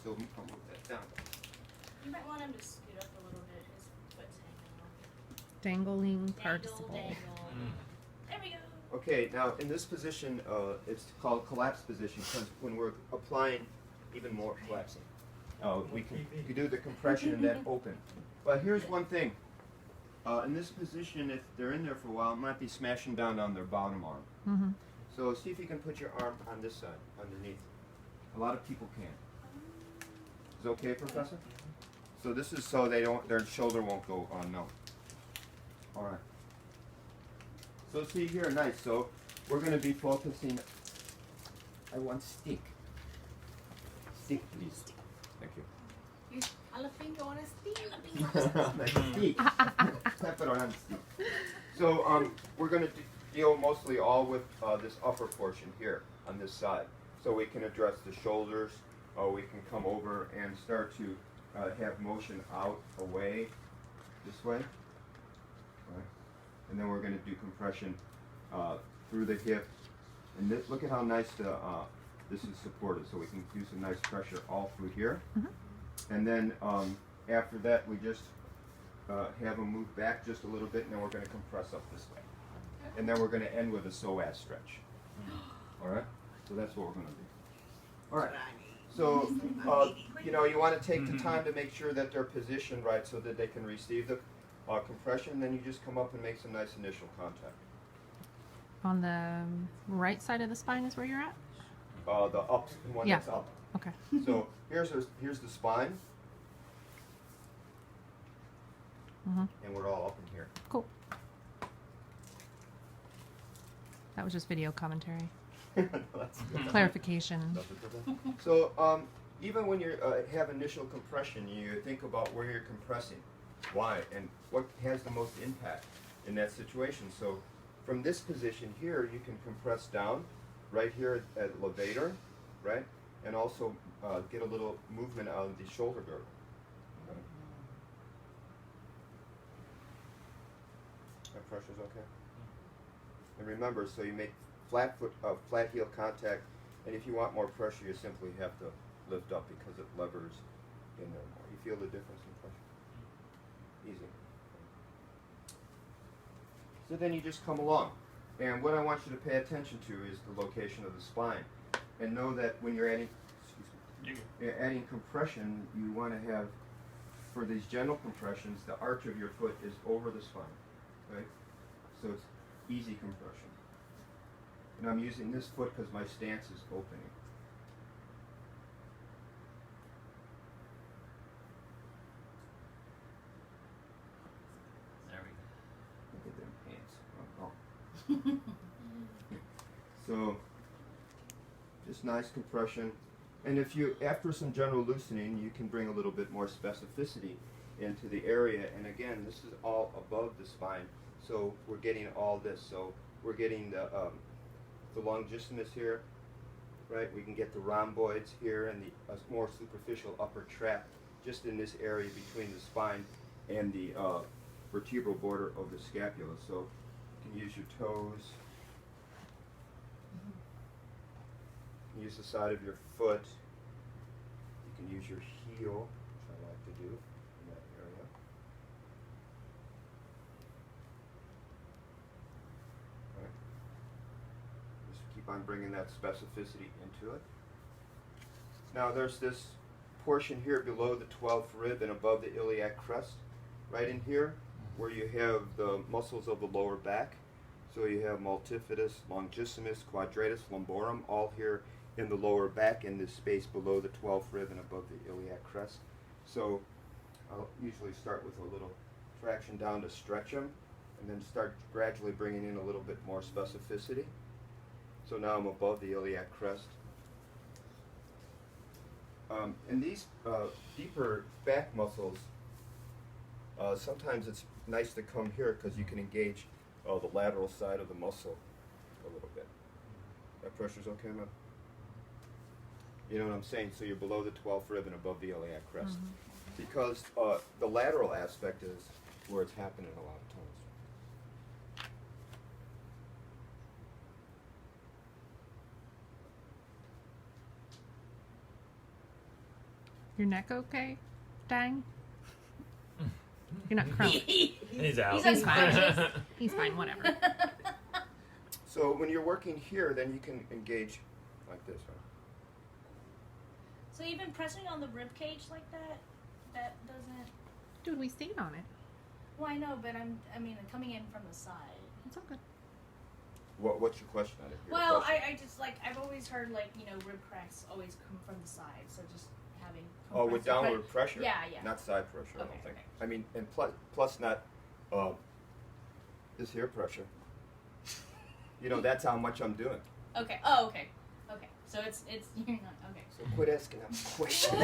So I'll move that down. You might want him to scoot up a little bit. His foot's hanging off. Dangling Dangle, participle. dangle. There we go. Okay, now in this position, it's called collapse position because when we're applying even more collapsing, we can do the compression and then open. But here's one thing. In this position, if they're in there for a while, it might be smashing down on their bottom arm. Mm-hmm. So see if you can put your arm on this side, underneath. A lot of people can't. Is it okay, Professor? So this is so they don't, their shoulder won't go numb. All right. So see here, nice. So we're going to be focusing. I want stick. Stick, please. Thank you. You jalapeno on a stick. Nice stick. Pepperoni stick. So we're going to deal mostly all with this upper portion here on this side. So we can address the shoulders. We can come over and start to have motion out, away, this way. Right. And then we're going to do compression through the hip. And look at how nice this is supported. So we can do some nice pressure all through here. Mm-hmm. And then after that, we just have them move back just a little bit, and then we're going to compress up this way. And then we're going to end with a psoas stretch. All right? So that's what we're going to do. All right. So, you want to take the time to make sure that they're positioned right so that they can receive the compression. Then you just come up and make some nice initial contact. On the right side of the spine is where you're at? The up one Yeah. that's up. Okay. So here's the spine, Mm-hmm. and we're all up in here. Cool. That was just video commentary. That's good. Clarification. So even when you have initial compression, you think about where you're compressing, why, and what has the most impact in that situation. So from this position here, you can compress down right here at levator, right, and also get a little movement out of the shoulder girdle. Okay. That pressure's okay. And remember, so you make flat heel contact, and if you want more pressure, you simply have to lift up because it levers in there more. You feel the difference in pressure? Easy. So then you just come along, and what I want you to pay attention to is the location of the spine, and know that when you're adding, you're adding compression, you want to have, for these general compressions, the arch of your foot is over the spine, right? So it's easy compression. And I'm using this foot because my stance is opening. There we go. Look at them pants. Oh. So, just nice compression. And if you, after some general loosening, you can bring a little bit more specificity into the area. And again, this is all above the spine. So we're getting all this. So we're getting the longissimus here, right? We can get the rhomboids here and the more superficial upper trap just in this area between the spine and the vertebral border of the scapula. So you can use your toes. You can use the side of your foot. You can use your heel, which I like to do in that area. Right. Just keep on bringing that specificity into it. Now there's this portion here below the 12th rib and above the iliac crest, right in here, where you have the muscles of the lower back. So you have multifidus, longissimus, quadratus, lumborum, all here in the lower back in this space below the 12th rib and above the iliac crest. So I'll usually start with a little traction down to stretch them, and then start gradually bringing in a little bit more specificity. So now I'm above the iliac crest. And these deeper back muscles, sometimes it's nice to come here because you can engage the lateral side of the muscle a little bit. That pressure's okay, man? You know what I'm saying? So you're below the 12th rib and above the iliac crest. Mm-hmm. Because the lateral aspect is where it's happening a lot of times. Your neck okay? Dang. You're not crumbling. He's out. He's unconscious. He's fine, whatever. So when you're working here, then you can engage like this, right? So even pressing on the rib cage like that, that doesn't. Dude, we stayed on it. Well, I know, but I mean, coming in from the side. It's all good. What's your question on it? Your Well, question? I just like I've always heard like rib cracks always come from the side, so just having. Oh, with compressive downward pressure? Yeah, yeah. Not side pressure, I Okay, don't think. okay. I mean, and plus not this here pressure. That's how much I'm doing. Okay. Oh, okay. Okay. So it's you're not okay. So quit asking them questions.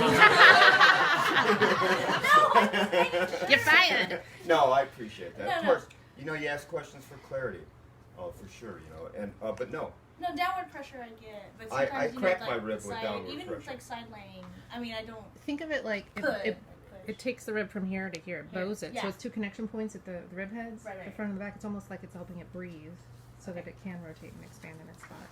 You're fired. No, I appreciate that. No, Of no. course, you ask questions for clarity. Oh, for sure, and but no. No, downward pressure I get, but I sometimes crack like my rib with side, downward even pressure. like side laying. I mean, I don't Think of it like could. it takes the rib from here to here. It Here, bows it. So yeah. it's two connection points at the rib heads, Right, the right. front and the back. It's almost like it's helping it breathe so that it can rotate and expand in its spot.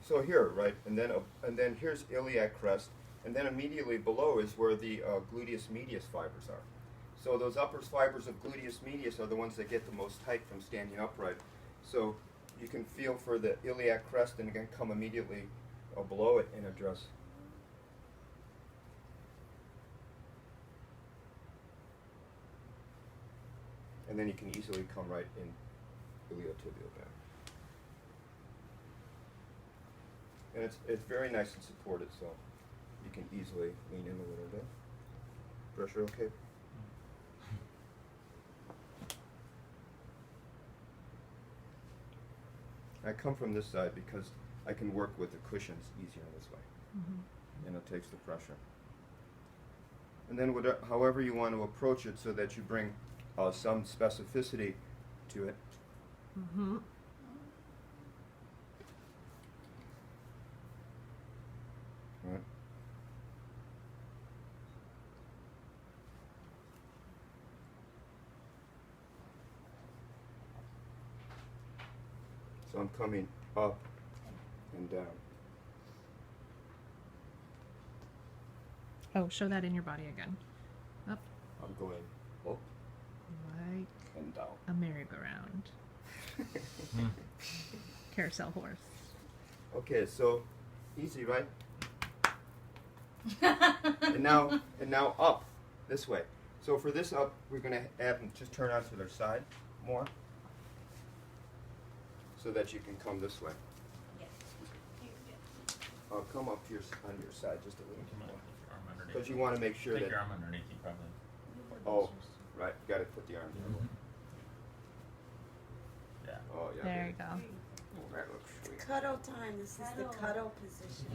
So here, right, and then here's iliac crest, and then immediately below is where the gluteus medius fibers are. So those upper fibers of gluteus medius are the ones that get the most tight from standing upright. So you can feel for the iliac crest and again come immediately below it and address. And then you can easily come right in iliotibial band. And it's very nice and supported, so you can easily lean in a little bit. Pressure okay? I come from this side because I can work with the cushions easier this way. Mm-hmm. And it takes the pressure. And then however you want to approach it so that you bring some specificity to it. Mm-hmm. Right. So I'm coming up and down. Oh, show that in your body again. Up, I'm going up like and down. a merry-go-round. Carousel horse. Okay, so easy, right? And now up this way. So for this up, we're going to have them just turn out to their side more, so that you can come this way. Yes. Come up to on your side just a little Come on, more, put your arm underneath. because you want to make sure Take that. your arm underneath you, probably. Oh, right. Got to put the arm there. Yeah. Oh yeah. There you go. Oh, that looks sweet. Cuddle time. This is the Cuddle. cuddle position.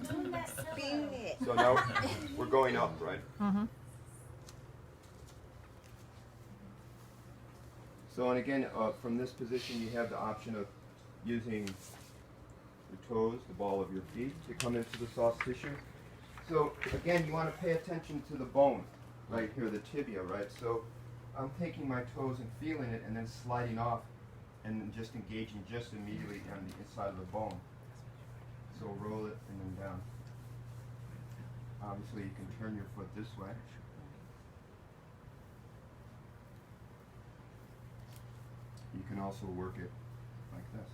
Spoon that Spin pillow. it. So now we're going up, right? Mm-hmm. So, and again, from this position, you have the option of using your toes, the ball of your feet, to come into the soft tissue. So, again, you want to pay attention to the bone right here, the tibia, right? So, I'm taking my toes and feeling it and then sliding off and then just engaging just immediately on the inside of the bone. So, roll it and then down. Obviously, you can turn your foot this way. You can also work it like this,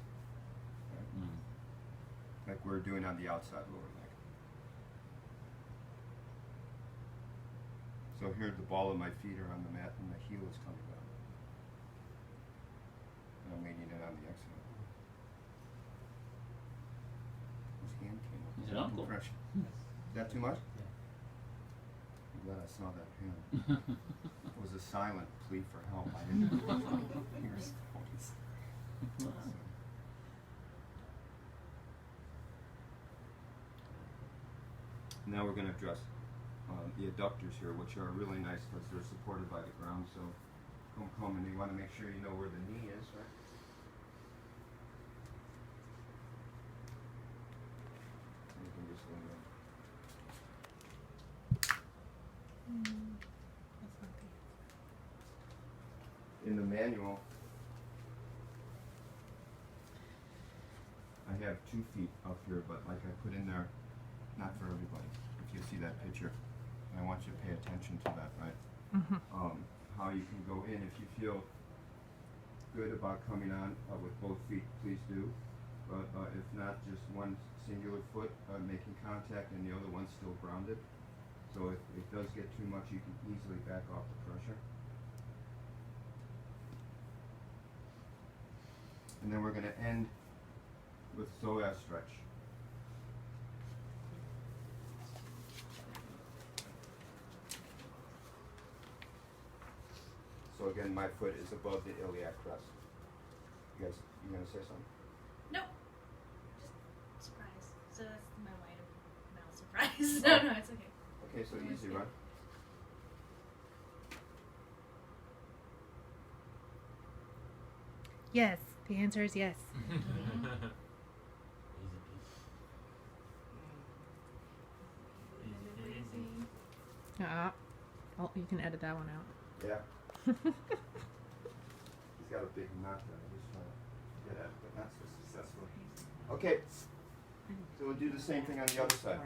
right? Like we're doing on the outside lower leg. So here the ball of my feet are on the mat and my heel is coming down. And I'm leaning in on the exhale. His hand came up. He's an uncle. Compression. Is that too much? Yeah. I'm glad I saw that hand. It was a silent plea for help. I didn't hear his voice. Now we're going to address the adductors here, which are really nice because they're supported by the ground. So come and you want to make sure you know where the knee is, right? You can just lean in. That's not good. In the manual, I have 2 feet up here, but like I put in there, not for everybody. If you see that future. And I want you to pay attention to that, right? How you can go in. If you feel good about coming on with both feet, please do. But if not, just one singular foot making contact and the other one still grounded. So if it does get too much, you can easily back off the pressure. And then we're going to end with psoas stretch. So again, my foot is above the iliac crest. You guys, you gonna say something? No. Just surprise. So that's my wide mouth surprise. No, it's okay. Okay, so easy, right? Yes. The answer is yes. Oh, you can edit that one out. Yeah. He's got a big knot there. He's trying to get at it, but not so successfully. Okay. So we'll do the same thing on the other side.